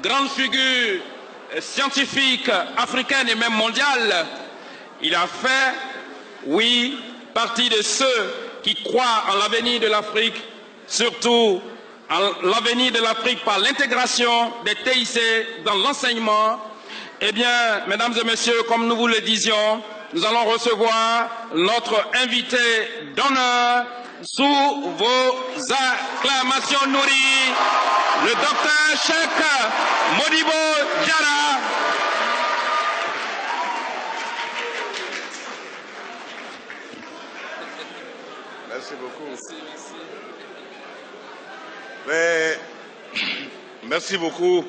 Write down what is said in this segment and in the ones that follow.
grande figure scientifique africaine et même mondiale, il a fait, oui, partie de ceux qui croient en l'avenir de l'Afrique, surtout en l'avenir de l'Afrique par l'intégration des TIC dans l'enseignement. Eh bien, mesdames et messieurs, comme nous vous le disions, nous allons recevoir notre invité d'honneur sous vos acclamations nourries, le docteur Cheikh Modibo Diarra. Merci beaucoup. Merci. Merci beaucoup,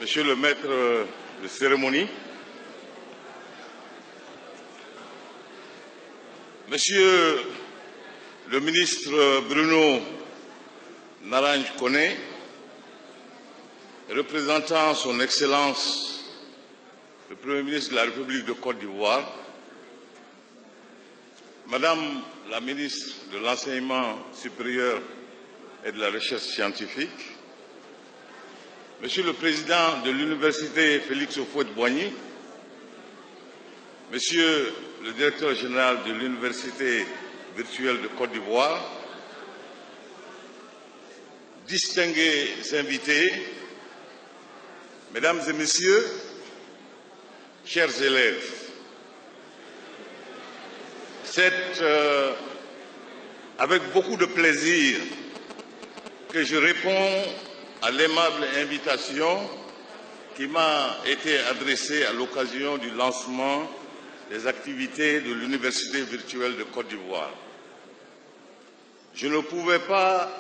monsieur le maître de cérémonie. Monsieur le ministre Bruno Naranj Koné, représentant son Excellence le Premier ministre de la République de Côte d'Ivoire, Madame la ministre de l'Enseignement supérieur et de la Recherche scientifique, Monsieur le Président de l'Université Félix Houphouët-Boigny, Monsieur le Directeur général de l'Université virtuelle de Côte d'Ivoire, distingués invités, Mesdames et Messieurs, chers élèves, c'est avec beaucoup de plaisir que je réponds à l'aimable invitation qui m'a été adressée à l'occasion du lancement des activités de l'Université virtuelle de Côte d'Ivoire. Je ne pouvais pas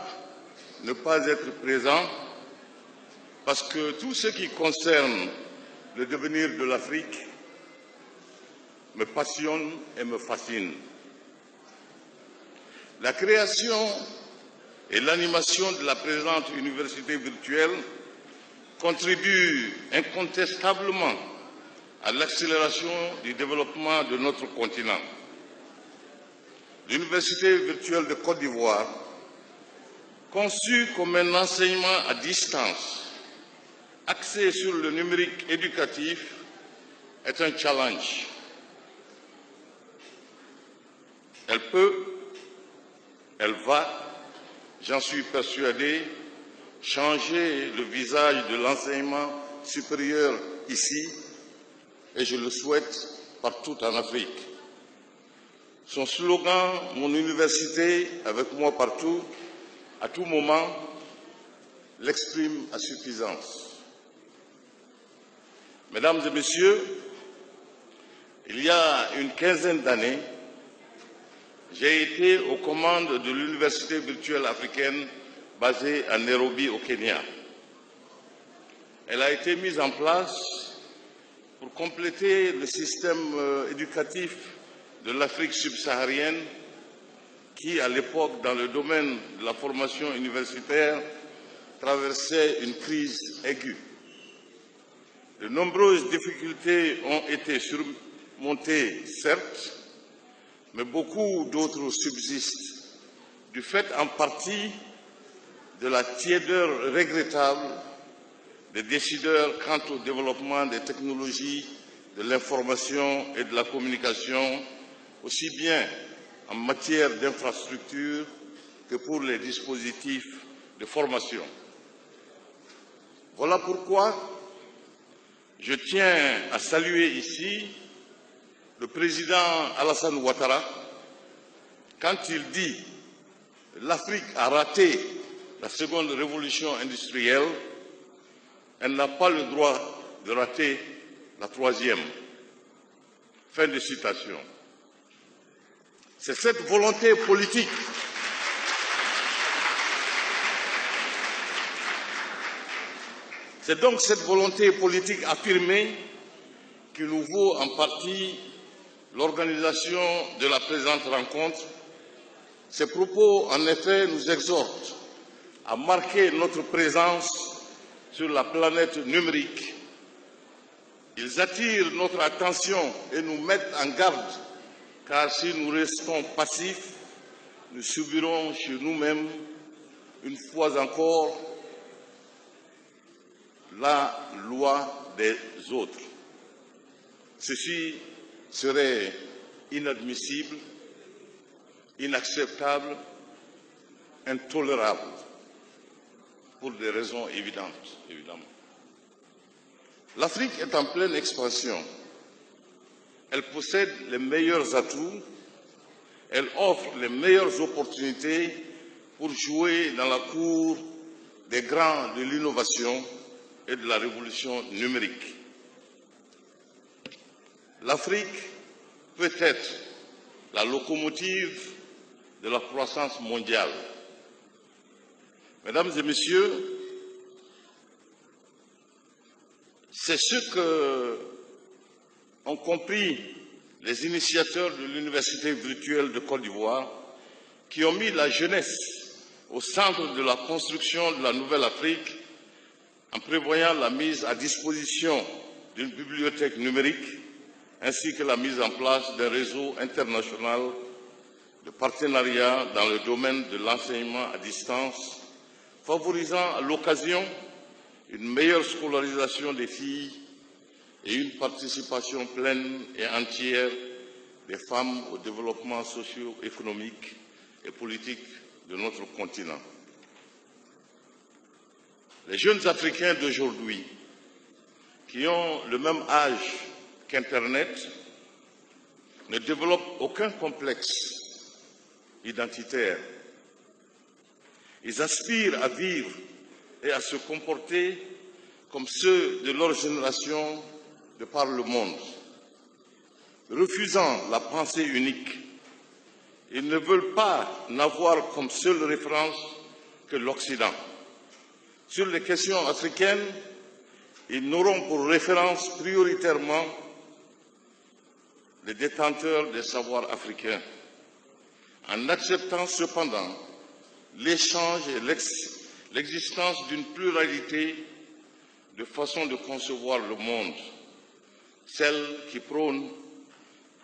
ne pas être présent parce que tout ce qui concerne le devenir de l'Afrique me passionne et me fascine. La création et l'animation de la présente université virtuelle contribuent incontestablement à l'accélération du développement de notre continent. L'Université virtuelle de Côte d'Ivoire, conçue comme un enseignement à distance, axé sur le numérique éducatif, est un challenge. Elle peut, elle va, j'en suis persuadé, changer le visage de l'enseignement supérieur ici, et je le souhaite partout en Afrique. Son slogan « Mon université avec moi partout », à tout moment, l'exprime à suffisance. Mesdames et messieurs, il y a une quinzaine d'années, j'ai été aux commandes de l'Université virtuelle africaine basée à Nairobi, au Kenya. Elle a été mise en place pour compléter le système éducatif de l'Afrique subsaharienne qui, à l'époque, dans le domaine de la formation universitaire, traversait une crise aiguë. De nombreuses difficultés ont été surmontées, certes, mais beaucoup d'autres subsistent, du fait en partie de la tiédeur regrettable des décideurs quant au développement des technologies de l'information et de la communication, aussi bien en matière d'infrastructure que pour les dispositifs de formation. Voilà pourquoi je tiens à saluer ici le président Alassane Ouattara quand il dit « L'Afrique a raté la seconde révolution industrielle, elle n'a pas le droit de rater la troisième. » Fin de citation. C'est cette volonté politique C'est donc cette volonté politique affirmée qui nous vaut en partie l'organisation de la présente rencontre. Ces propos, en effet, nous exhortent à marquer notre présence sur la planète numérique. Ils attirent notre attention et nous mettent en garde, car si nous restons passifs, nous subirons chez nous-mêmes, une fois encore, la loi des autres. Ceci serait inadmissible, inacceptable, intolérable, pour des raisons évidentes, évidemment. L'Afrique est en pleine expansion. Elle possède les meilleurs atouts, elle offre les meilleures opportunités pour jouer dans la cour des grands de l'innovation et de la révolution numérique. L'Afrique peut être la locomotive de la croissance mondiale. Mesdames et messieurs, c'est ce que ont compris les initiateurs de l'Université virtuelle de Côte d'Ivoire, qui ont mis la jeunesse au centre de la construction de la nouvelle Afrique en prévoyant la mise à disposition d'une bibliothèque numérique ainsi que la mise en place d'un réseau international de partenariat dans le domaine de l'enseignement à distance, favorisant à l'occasion une meilleure scolarisation des filles et une participation pleine et entière des femmes au développement socio-économique et politique de notre continent. Les jeunes Africains d'aujourd'hui, qui ont le même âge qu'Internet, ne développent aucun complexe identitaire. Ils aspirent à vivre et à se comporter comme ceux de leur génération de par le monde. Refusant la pensée unique, ils ne veulent pas n'avoir comme seule référence que l'Occident. Sur les questions africaines, ils n'auront pour référence prioritairement les détenteurs des savoirs africains, en acceptant cependant l'échange et l'existence d'une pluralité de façons de concevoir le monde, celle qui prône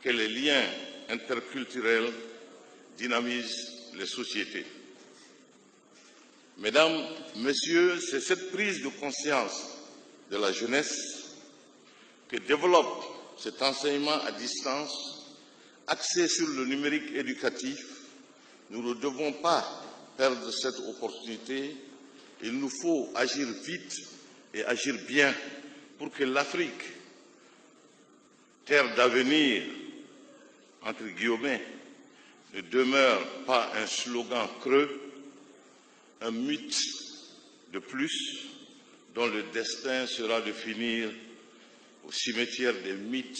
que les liens interculturels dynamisent les sociétés. Mesdames, Messieurs, c'est cette prise de conscience de la jeunesse que développe cet enseignement à distance axé sur le numérique éducatif. Nous ne devons pas perdre cette opportunité. Il nous faut agir vite et agir bien pour que l'Afrique, terre d'avenir, entre guillemets, ne demeure pas un slogan creux, un mythe de plus dont le destin sera de finir au cimetière des mythes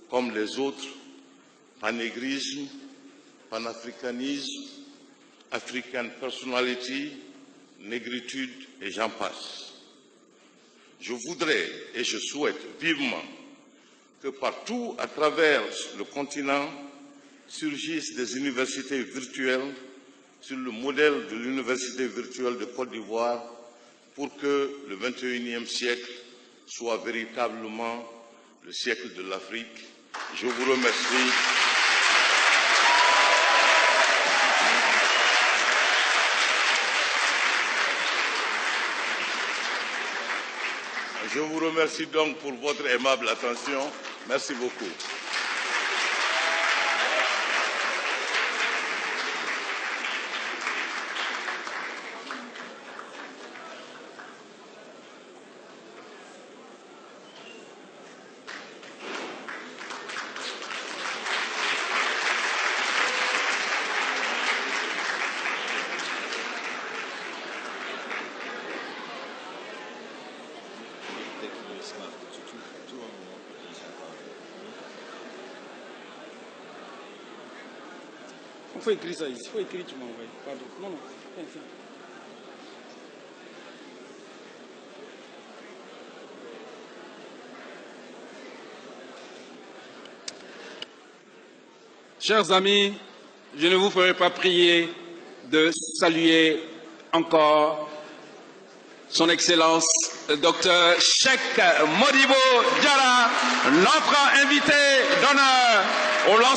comme les autres, panégrisme, panafricanisme, African personality, négritude et j'en passe. Je voudrais et je souhaite vivement que partout à travers le continent surgissent des universités virtuelles sur le modèle de l'Université virtuelle de Côte d'Ivoire pour que le XXIe siècle soit véritablement le siècle de l'Afrique. Je vous remercie. Je vous remercie donc pour votre aimable attention. Merci beaucoup. Il faut écrire ça ici. Il faut écrire, tu m'envoies. Pardon. Non, non. Viens, viens. Chers amis, je ne vous ferai pas prier de saluer encore Son Excellence Dr Cheikh Modibo Diarra, notre invité d'honneur au lancement